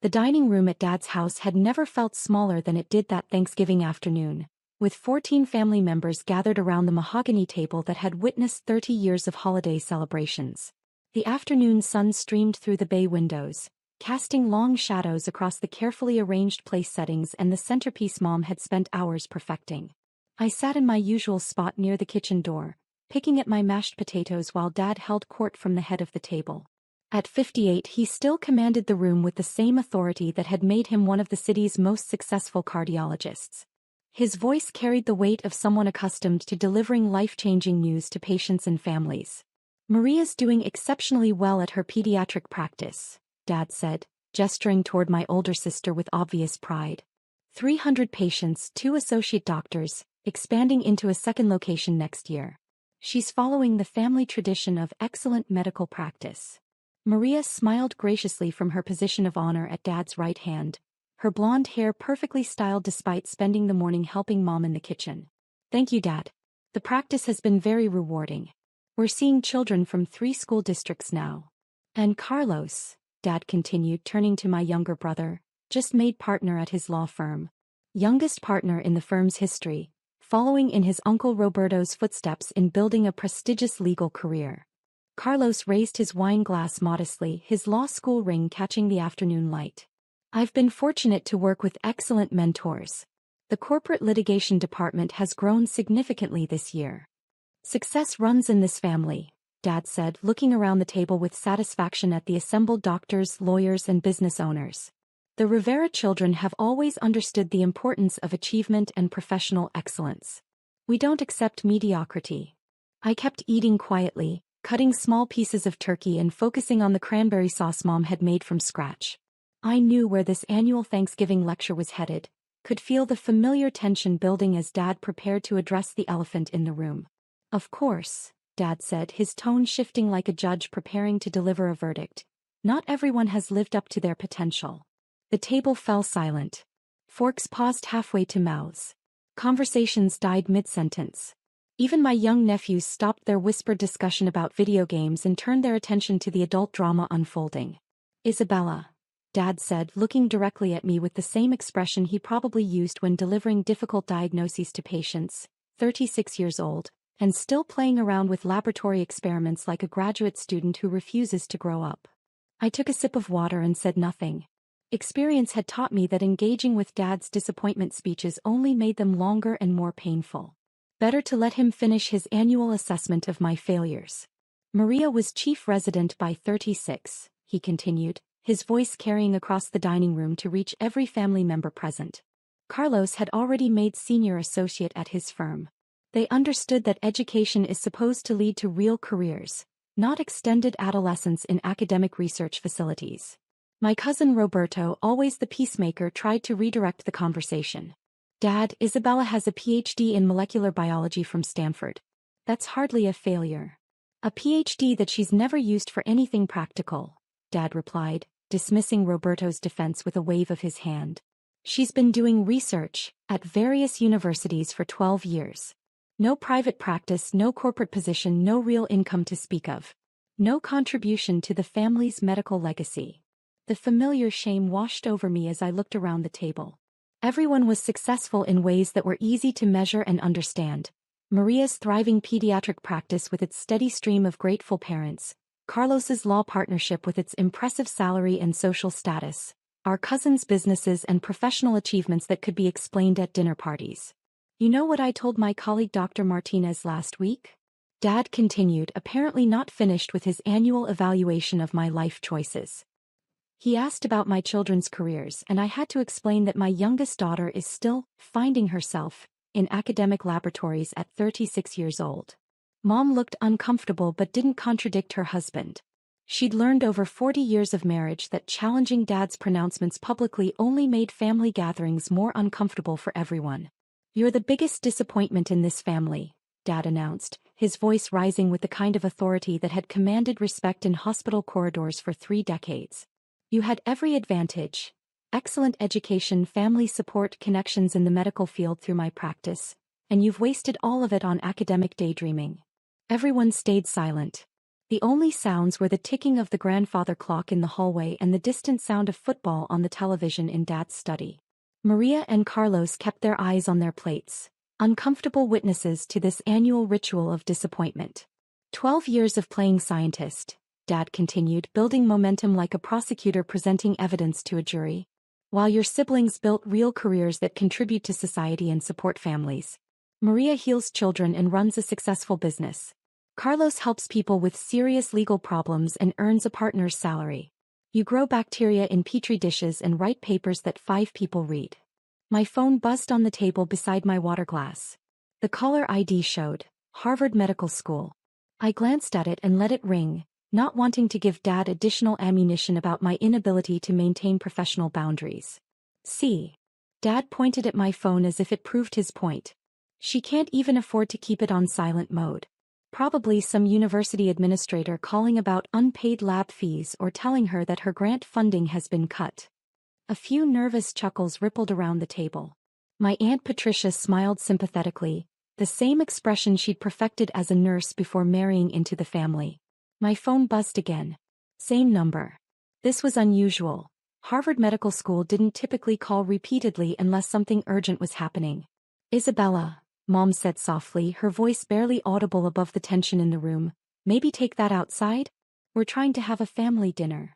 The dining room at Dad's house had never felt smaller than it did that Thanksgiving afternoon, with 14 family members gathered around the mahogany table that had witnessed 30 years of holiday celebrations. The afternoon sun streamed through the bay windows, casting long shadows across the carefully arranged place settings and the centerpiece Mom had spent hours perfecting. I sat in my usual spot near the kitchen door, picking at my mashed potatoes while Dad held court from the head of the table. At 58, he still commanded the room with the same authority that had made him one of the city's most successful cardiologists. His voice carried the weight of someone accustomed to delivering life-changing news to patients and families. "Maria's doing exceptionally well at her pediatric practice," Dad said, gesturing toward my older sister with obvious pride. 300 patients, 2 associate doctors, expanding into a second location next year. She's following the family tradition of excellent medical practice. Maria smiled graciously from her position of honor at Dad's right hand, her blonde hair perfectly styled despite spending the morning helping Mom in the kitchen. "Thank you, Dad. The practice has been very rewarding. We're seeing children from 3 school districts now. And Carlos," Dad continued, turning to my younger brother, "just made partner at his law firm. Youngest partner in the firm's history, following in his uncle Roberto's footsteps in building a prestigious legal career." Carlos raised his wine glass modestly, his law school ring catching the afternoon light. "I've been fortunate to work with excellent mentors. The corporate litigation department has grown significantly this year. Success runs in this family," Dad said, looking around the table with satisfaction at the assembled doctors, lawyers, and business owners. "The Rivera children have always understood the importance of achievement and professional excellence. We don't accept mediocrity." I kept eating quietly, cutting small pieces of turkey and focusing on the cranberry sauce Mom had made from scratch. I knew where this annual Thanksgiving lecture was headed, could feel the familiar tension building as Dad prepared to address the elephant in the room. "Of course," Dad said, his tone shifting like a judge preparing to deliver a verdict. "Not everyone has lived up to their potential." The table fell silent. Forks paused halfway to mouths. Conversations died mid-sentence. Even my young nephews stopped their whispered discussion about video games and turned their attention to the adult drama unfolding. "Isabella," Dad said, looking directly at me with the same expression he probably used when delivering difficult diagnoses to patients, 36 years old, and still playing around with laboratory experiments like a graduate student who refuses to grow up. I took a sip of water and said nothing. Experience had taught me that engaging with Dad's disappointment speeches only made them longer and more painful. Better to let him finish his annual assessment of my failures. "Maria was chief resident by 36, he continued, his voice carrying across the dining room to reach every family member present. Carlos had already made senior associate at his firm. They understood that education is supposed to lead to real careers, not extended adolescence in academic research facilities." My cousin Roberto, always the peacemaker, tried to redirect the conversation. "Dad, Isabella has a PhD in molecular biology from Stanford. That's hardly a failure." "A PhD that she's never used for anything practical," Dad replied, dismissing Roberto's defense with a wave of his hand. "She's been doing research at various universities for 12 years. No private practice, no corporate position, no real income to speak of. No contribution to the family's medical legacy." The familiar shame washed over me as I looked around the table. Everyone was successful in ways that were easy to measure and understand. Maria's thriving pediatric practice with its steady stream of grateful parents, Carlos's law partnership with its impressive salary and social status, our cousins' businesses and professional achievements that could be explained at dinner parties. "You know what I told my colleague Dr. Martinez last week?" Dad continued, apparently not finished with his annual evaluation of my life choices. "He asked about my children's careers, and I had to explain that my youngest daughter is still finding herself in academic laboratories at 36 years old." Mom looked uncomfortable but didn't contradict her husband. She'd learned over 40 years of marriage that challenging Dad's pronouncements publicly only made family gatherings more uncomfortable for everyone. "You're the biggest disappointment in this family," Dad announced, his voice rising with the kind of authority that had commanded respect in hospital corridors for 3 decades. "You had every advantage: excellent education, family support, connections in the medical field through my practice, and you've wasted all of it on academic daydreaming." Everyone stayed silent. The only sounds were the ticking of the grandfather clock in the hallway and the distant sound of football on the television in Dad's study. Maria and Carlos kept their eyes on their plates, uncomfortable witnesses to this annual ritual of disappointment. 12 years of playing scientist, Dad continued, building momentum like a prosecutor presenting evidence to a jury. While your siblings built real careers that contribute to society and support families. Maria heals children and runs a successful business. Carlos helps people with serious legal problems and earns a partner's salary. You grow bacteria in petri dishes and write papers that 5 people read. My phone buzzed on the table beside my water glass. The caller ID showed, Harvard Medical School. I glanced at it and let it ring, not wanting to give Dad additional ammunition about my inability to maintain professional boundaries. See. Dad pointed at my phone as if it proved his point. She can't even afford to keep it on silent mode. Probably some university administrator calling about unpaid lab fees or telling her that her grant funding has been cut. A few nervous chuckles rippled around the table. My Aunt Patricia smiled sympathetically, the same expression she'd perfected as a nurse before marrying into the family. My phone buzzed again. Same number. This was unusual. Harvard Medical School didn't typically call repeatedly unless something urgent was happening. Isabella, Mom said softly, her voice barely audible above the tension in the room. Maybe take that outside? We're trying to have a family dinner.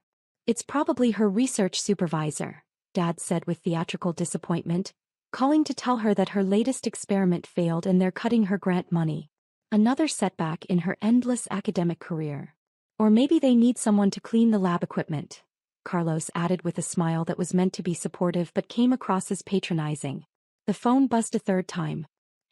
It's probably her research supervisor, Dad said with theatrical disappointment, calling to tell her that her latest experiment failed and they're cutting her grant money. Another setback in her endless academic career. Or maybe they need someone to clean the lab equipment, Carlos added with a smile that was meant to be supportive but came across as patronizing. The phone buzzed a third time.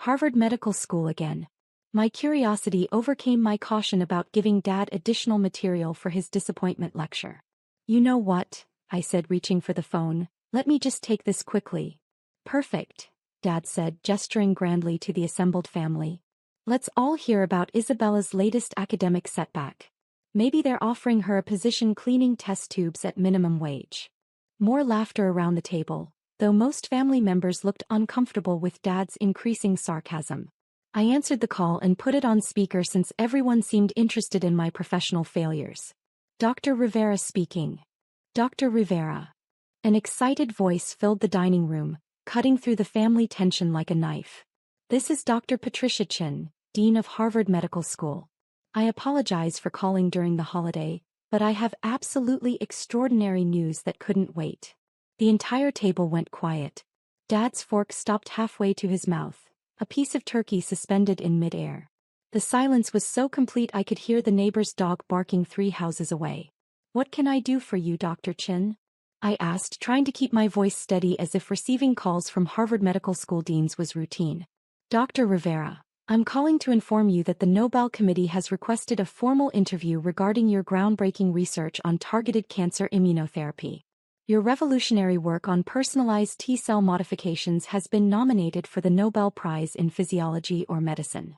Harvard Medical School again. My curiosity overcame my caution about giving Dad additional material for his disappointment lecture. You know what? I said, reaching for the phone. Let me just take this quickly. Perfect, Dad said, gesturing grandly to the assembled family. Let's all hear about Isabella's latest academic setback. Maybe they're offering her a position cleaning test tubes at minimum wage. More laughter around the table, though most family members looked uncomfortable with Dad's increasing sarcasm. I answered the call and put it on speaker since everyone seemed interested in my professional failures. Dr. Rivera speaking. Dr. Rivera. An excited voice filled the dining room, cutting through the family tension like a knife. This is Dr. Patricia Chin, Dean of Harvard Medical School. I apologize for calling during the holiday, but I have absolutely extraordinary news that couldn't wait. The entire table went quiet. Dad's fork stopped halfway to his mouth, a piece of turkey suspended in midair. The silence was so complete I could hear the neighbor's dog barking 3 houses away. What can I do for you, Dr. Chin? I asked, trying to keep my voice steady as if receiving calls from Harvard Medical School deans was routine. Dr. Rivera, I'm calling to inform you that the Nobel Committee has requested a formal interview regarding your groundbreaking research on targeted cancer immunotherapy. Your revolutionary work on personalized T-cell modifications has been nominated for the Nobel Prize in Physiology or Medicine.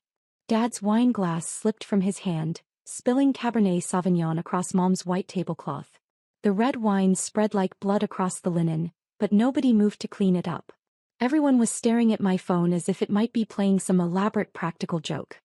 Dad's wine glass slipped from his hand, spilling Cabernet Sauvignon across Mom's white tablecloth. The red wine spread like blood across the linen, but nobody moved to clean it up. Everyone was staring at my phone as if it might be playing some elaborate practical joke.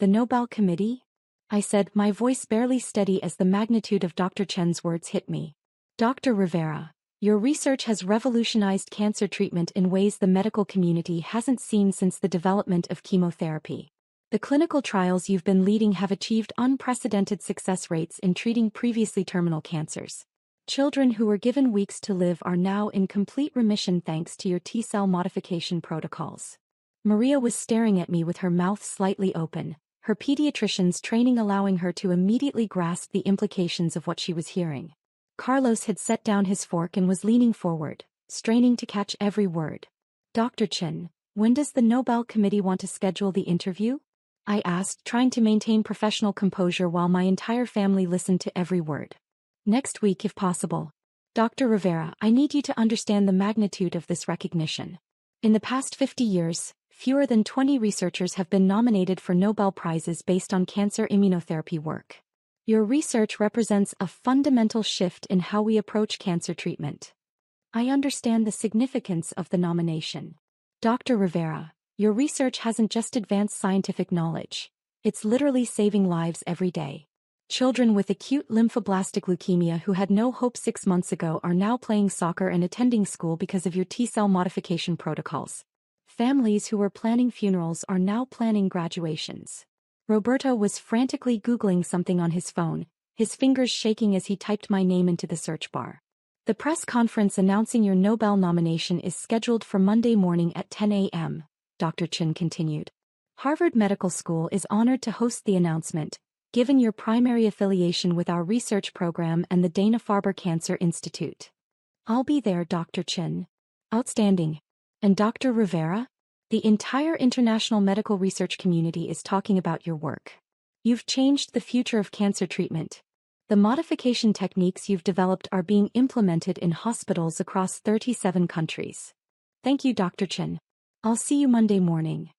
The Nobel Committee? I said, my voice barely steady as the magnitude of Dr. Chen's words hit me. Dr. Rivera, your research has revolutionized cancer treatment in ways the medical community hasn't seen since the development of chemotherapy. The clinical trials you've been leading have achieved unprecedented success rates in treating previously terminal cancers. Children who were given weeks to live are now in complete remission thanks to your T-cell modification protocols. Maria was staring at me with her mouth slightly open, her pediatrician's training allowing her to immediately grasp the implications of what she was hearing. Carlos had set down his fork and was leaning forward, straining to catch every word. Dr. Chin, when does the Nobel Committee want to schedule the interview? I asked, trying to maintain professional composure while my entire family listened to every word. Next week if possible. Dr. Rivera, I need you to understand the magnitude of this recognition. In the past 50 years, fewer than 20 researchers have been nominated for Nobel Prizes based on cancer immunotherapy work. Your research represents a fundamental shift in how we approach cancer treatment. I understand the significance of the nomination. Dr. Rivera, your research hasn't just advanced scientific knowledge. It's literally saving lives every day. Children with acute lymphoblastic leukemia who had no hope 6 months ago are now playing soccer and attending school because of your T-cell modification protocols. Families who were planning funerals are now planning graduations. Roberto was frantically Googling something on his phone, his fingers shaking as he typed my name into the search bar. The press conference announcing your Nobel nomination is scheduled for Monday morning at 10 a.m., Dr. Chen continued. Harvard Medical School is honored to host the announcement, given your primary affiliation with our research program and the Dana-Farber Cancer Institute. I'll be there, Dr. Chen. Outstanding. And Dr. Rivera? The entire international medical research community is talking about your work. You've changed the future of cancer treatment. The modification techniques you've developed are being implemented in hospitals across 37 countries. Thank you, Dr. Chen. I'll see you Monday morning.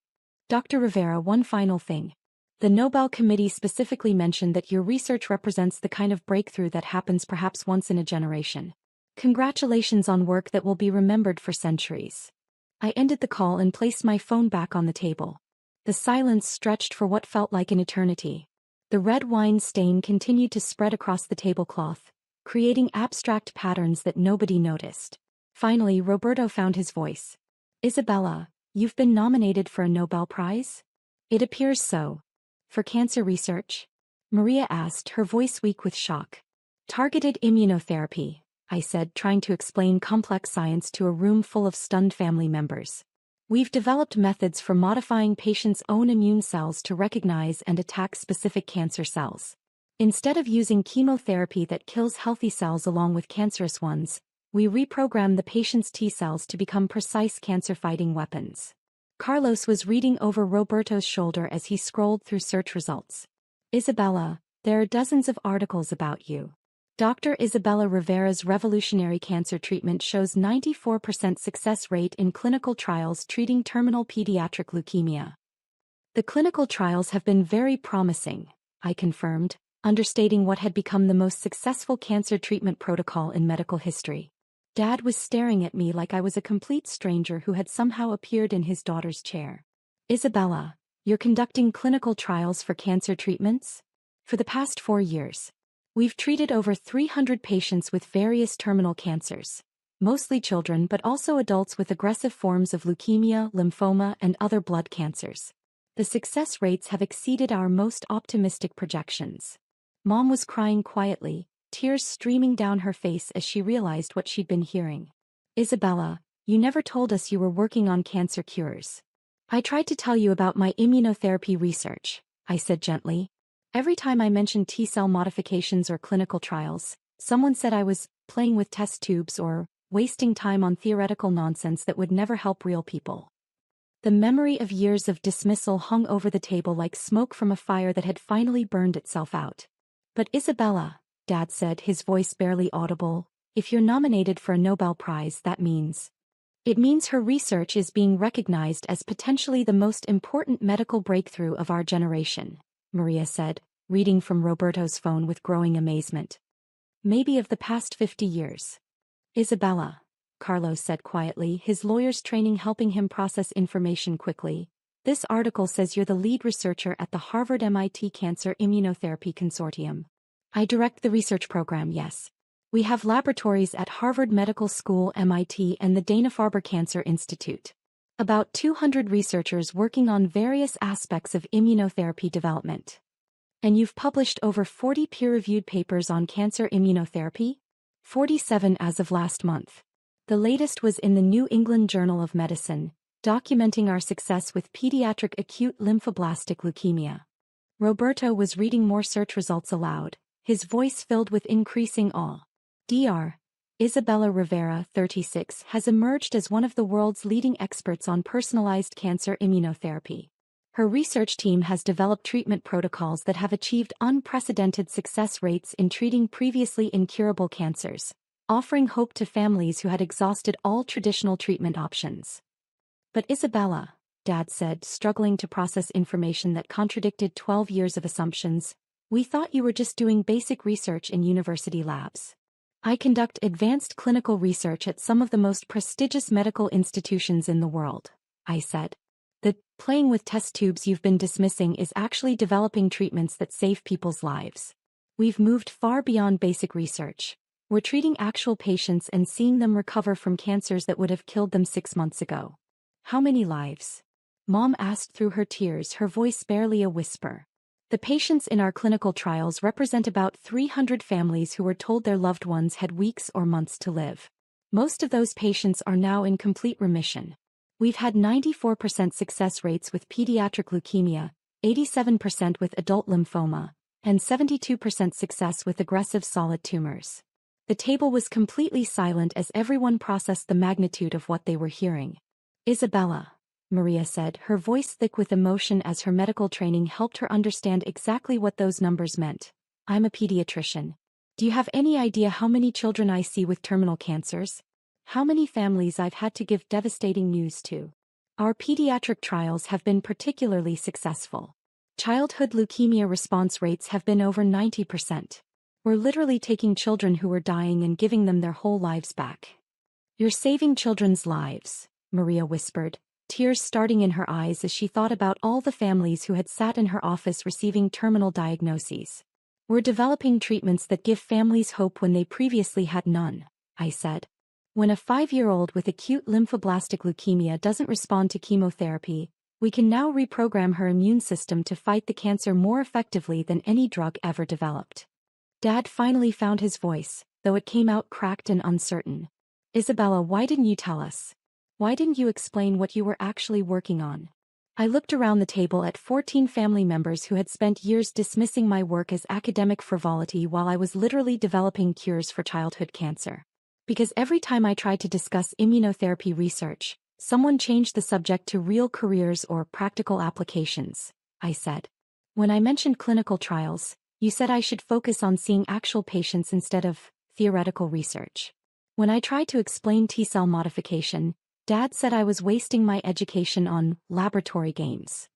Dr. Rivera, one final thing. The Nobel Committee specifically mentioned that your research represents the kind of breakthrough that happens perhaps once in a generation. Congratulations on work that will be remembered for centuries. I ended the call and placed my phone back on the table. The silence stretched for what felt like an eternity. The red wine stain continued to spread across the tablecloth, creating abstract patterns that nobody noticed. Finally, Roberto found his voice. Isabella, you've been nominated for a Nobel Prize? It appears so. For cancer research? Maria asked, her voice weak with shock. Targeted immunotherapy, I said, trying to explain complex science to a room full of stunned family members. We've developed methods for modifying patients' own immune cells to recognize and attack specific cancer cells. Instead of using chemotherapy that kills healthy cells along with cancerous ones, we reprogram the patient's T cells to become precise cancer-fighting weapons. Carlos was reading over Roberto's shoulder as he scrolled through search results. Isabella, there are dozens of articles about you. Dr. Isabella Rivera's revolutionary cancer treatment shows 94% success rate in clinical trials treating terminal pediatric leukemia. The clinical trials have been very promising, I confirmed, understating what had become the most successful cancer treatment protocol in medical history. Dad was staring at me like I was a complete stranger who had somehow appeared in his daughter's chair. Isabella, you're conducting clinical trials for cancer treatments? For the past 4 years. We've treated over 300 patients with various terminal cancers, mostly children but also adults with aggressive forms of leukemia, lymphoma, and other blood cancers. The success rates have exceeded our most optimistic projections. Mom was crying quietly, tears streaming down her face as she realized what she'd been hearing. Isabella, you never told us you were working on cancer cures. I tried to tell you about my immunotherapy research, I said gently. Every time I mentioned T-cell modifications or clinical trials, someone said I was playing with test tubes or wasting time on theoretical nonsense that would never help real people. The memory of years of dismissal hung over the table like smoke from a fire that had finally burned itself out. But Isabella, Dad said, his voice barely audible, if you're nominated for a Nobel Prize, that means. It means her research is being recognized as potentially the most important medical breakthrough of our generation. Maria said, reading from Roberto's phone with growing amazement. Maybe of the past 50 years. Isabella, Carlos said quietly, his lawyer's training helping him process information quickly. This article says you're the lead researcher at the Harvard-MIT Cancer Immunotherapy Consortium. I direct the research program, yes. We have laboratories at Harvard Medical School, MIT, and the Dana-Farber Cancer Institute. About 200 researchers working on various aspects of immunotherapy development. And you've published over 40 peer-reviewed papers on cancer immunotherapy? 47 as of last month. The latest was in the New England Journal of Medicine, documenting our success with pediatric acute lymphoblastic leukemia. Roberto was reading more search results aloud, his voice filled with increasing awe. Dr. Isabella Rivera, 36, has emerged as one of the world's leading experts on personalized cancer immunotherapy. Her research team has developed treatment protocols that have achieved unprecedented success rates in treating previously incurable cancers, offering hope to families who had exhausted all traditional treatment options. But Isabella, Dad said, struggling to process information that contradicted 12 years of assumptions, we thought you were just doing basic research in university labs. I conduct advanced clinical research at some of the most prestigious medical institutions in the world, I said. The playing with test tubes you've been dismissing is actually developing treatments that save people's lives. We've moved far beyond basic research. We're treating actual patients and seeing them recover from cancers that would have killed them 6 months ago. How many lives? Mom asked through her tears, her voice barely a whisper. The patients in our clinical trials represent about 300 families who were told their loved ones had weeks or months to live. Most of those patients are now in complete remission. We've had 94% success rates with pediatric leukemia, 87% with adult lymphoma, and 72% success with aggressive solid tumors. The table was completely silent as everyone processed the magnitude of what they were hearing. Isabella, Maria said, her voice thick with emotion as her medical training helped her understand exactly what those numbers meant. I'm a pediatrician. Do you have any idea how many children I see with terminal cancers? How many families I've had to give devastating news to? Our pediatric trials have been particularly successful. Childhood leukemia response rates have been over 90%. We're literally taking children who are dying and giving them their whole lives back. You're saving children's lives, Maria whispered, tears starting in her eyes as she thought about all the families who had sat in her office receiving terminal diagnoses. We're developing treatments that give families hope when they previously had none, I said. When a 5-year-old with acute lymphoblastic leukemia doesn't respond to chemotherapy, we can now reprogram her immune system to fight the cancer more effectively than any drug ever developed. Dad finally found his voice, though it came out cracked and uncertain. Isabella, why didn't you tell us? Why didn't you explain what you were actually working on? I looked around the table at 14 family members who had spent years dismissing my work as academic frivolity while I was literally developing cures for childhood cancer. Because every time I tried to discuss immunotherapy research, someone changed the subject to real careers or practical applications, I said. When I mentioned clinical trials, you said I should focus on seeing actual patients instead of theoretical research. When I tried to explain T-cell modification, Dad said I was wasting my education on laboratory games.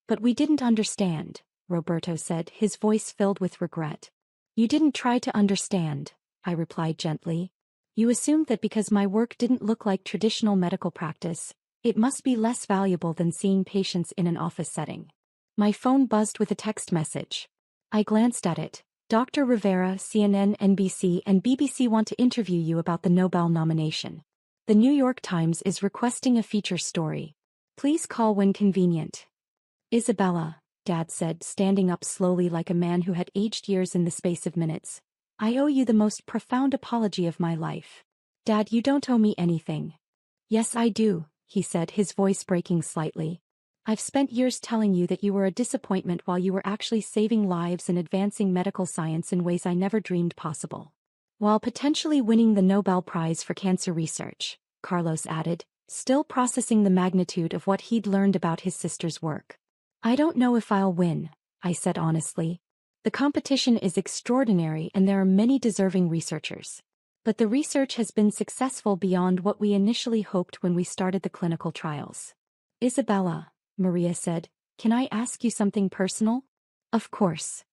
But we didn't understand, Roberto said, his voice filled with regret. You didn't try to understand, I replied gently. You assumed that because my work didn't look like traditional medical practice, it must be less valuable than seeing patients in an office setting. My phone buzzed with a text message. I glanced at it. Dr. Rivera, CNN, NBC, and BBC want to interview you about the Nobel nomination. The New York Times is requesting a feature story. Please call when convenient. Isabella, Dad said, standing up slowly like a man who had aged years in the space of minutes. I owe you the most profound apology of my life. Dad, you don't owe me anything. Yes, I do, he said, his voice breaking slightly. I've spent years telling you that you were a disappointment while you were actually saving lives and advancing medical science in ways I never dreamed possible. While potentially winning the Nobel Prize for Cancer Research, Carlos added, still processing the magnitude of what he'd learned about his sister's work. I don't know if I'll win, I said honestly. The competition is extraordinary and there are many deserving researchers. But the research has been successful beyond what we initially hoped when we started the clinical trials. Isabella, Maria said, can I ask you something personal? Of course.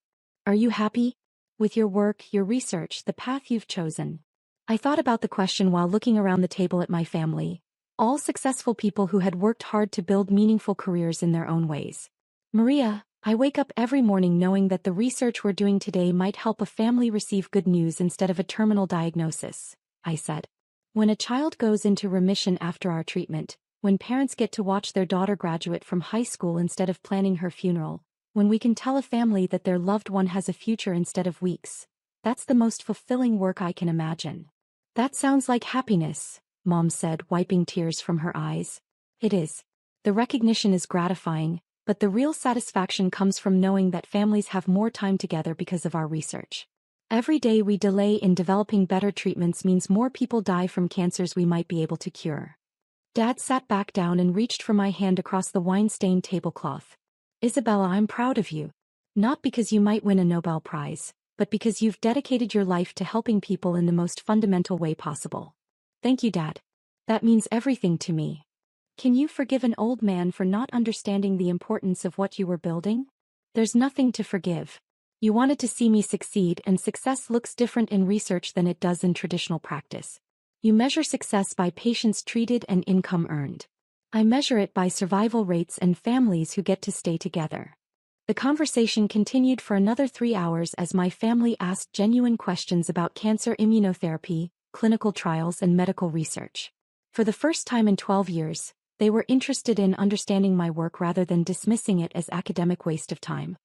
Are you happy? With your work, your research, the path you've chosen? I thought about the question while looking around the table at my family, all successful people who had worked hard to build meaningful careers in their own ways. Maria, I wake up every morning knowing that the research we're doing today might help a family receive good news instead of a terminal diagnosis, I said. When a child goes into remission after our treatment, when parents get to watch their daughter graduate from high school instead of planning her funeral, when we can tell a family that their loved one has a future instead of weeks, that's the most fulfilling work I can imagine. That sounds like happiness, Mom said, wiping tears from her eyes. It is. The recognition is gratifying, but the real satisfaction comes from knowing that families have more time together because of our research. Every day we delay in developing better treatments means more people die from cancers we might be able to cure. Dad sat back down and reached for my hand across the wine-stained tablecloth. Isabella, I'm proud of you. Not because you might win a Nobel Prize, but because you've dedicated your life to helping people in the most fundamental way possible. Thank you, Dad. That means everything to me. Can you forgive an old man for not understanding the importance of what you were building? There's nothing to forgive. You wanted to see me succeed, and success looks different in research than it does in traditional practice. You measure success by patients treated and income earned. I measure it by survival rates and families who get to stay together. The conversation continued for another 3 hours as my family asked genuine questions about cancer immunotherapy, clinical trials and medical research. For the first time in 12 years, they were interested in understanding my work rather than dismissing it as academic waste of time.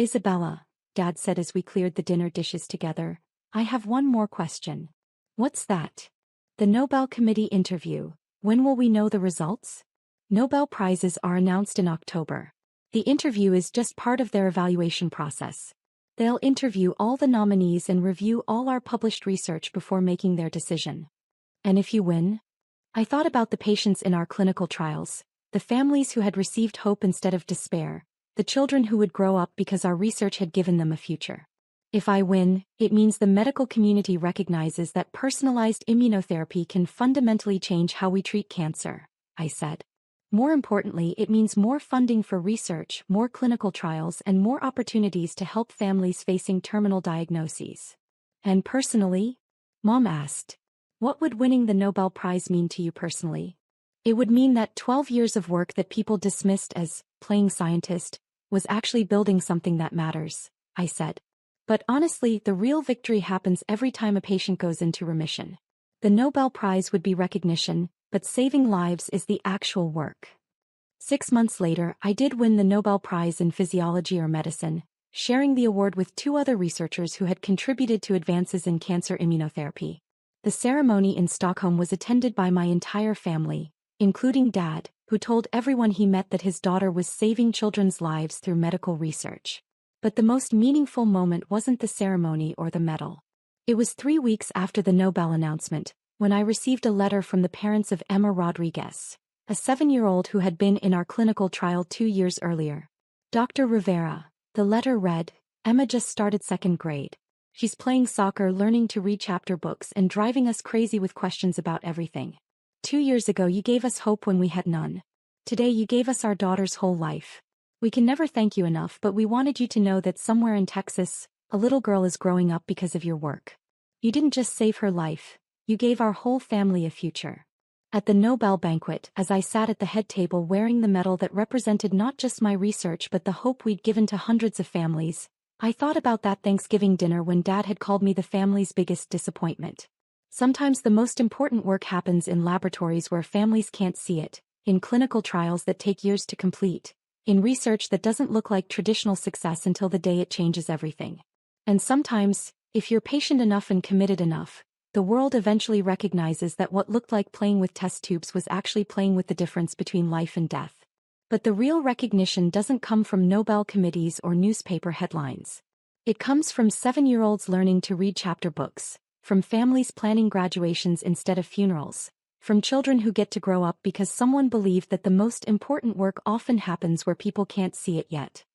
Isabella, Dad said as we cleared the dinner dishes together, I have one more question. What's that? The Nobel Committee interview. When will we know the results? Nobel Prizes are announced in October. The interview is just part of their evaluation process. They'll interview all the nominees and review all our published research before making their decision. And if you win? I thought about the patients in our clinical trials, the families who had received hope instead of despair, the children who would grow up because our research had given them a future. If I win, it means the medical community recognizes that personalized immunotherapy can fundamentally change how we treat cancer, I said. More importantly, it means more funding for research, more clinical trials, and more opportunities to help families facing terminal diagnoses. And personally? Mom asked. What would winning the Nobel Prize mean to you personally? It would mean that 12 years of work that people dismissed as playing scientist was actually building something that matters, I said. But honestly, the real victory happens every time a patient goes into remission. The Nobel Prize would be recognition, but saving lives is the actual work. 6 months later, I did win the Nobel Prize in Physiology or Medicine, sharing the award with 2 other researchers who had contributed to advances in cancer immunotherapy. The ceremony in Stockholm was attended by my entire family, including Dad, who told everyone he met that his daughter was saving children's lives through medical research. But the most meaningful moment wasn't the ceremony or the medal. It was 3 weeks after the Nobel announcement, when I received a letter from the parents of Emma Rodriguez, a 7-year-old who had been in our clinical trial 2 years earlier. Dr. Rivera, the letter read, Emma just started 2nd grade. She's playing soccer, learning to read chapter books, and driving us crazy with questions about everything. 2 years ago you gave us hope when we had none. Today you gave us our daughter's whole life. We can never thank you enough, but we wanted you to know that somewhere in Texas, a little girl is growing up because of your work. You didn't just save her life. You gave our whole family a future. At the Nobel banquet, as I sat at the head table wearing the medal that represented not just my research but the hope we'd given to hundreds of families, I thought about that Thanksgiving dinner when Dad had called me the family's biggest disappointment. Sometimes the most important work happens in laboratories where families can't see it, in clinical trials that take years to complete, in research that doesn't look like traditional success until the day it changes everything. And sometimes, if you're patient enough and committed enough, the world eventually recognizes that what looked like playing with test tubes was actually playing with the difference between life and death. But the real recognition doesn't come from Nobel committees or newspaper headlines. It comes from 7-year-olds learning to read chapter books, from families planning graduations instead of funerals, from children who get to grow up because someone believed that the most important work often happens where people can't see it yet.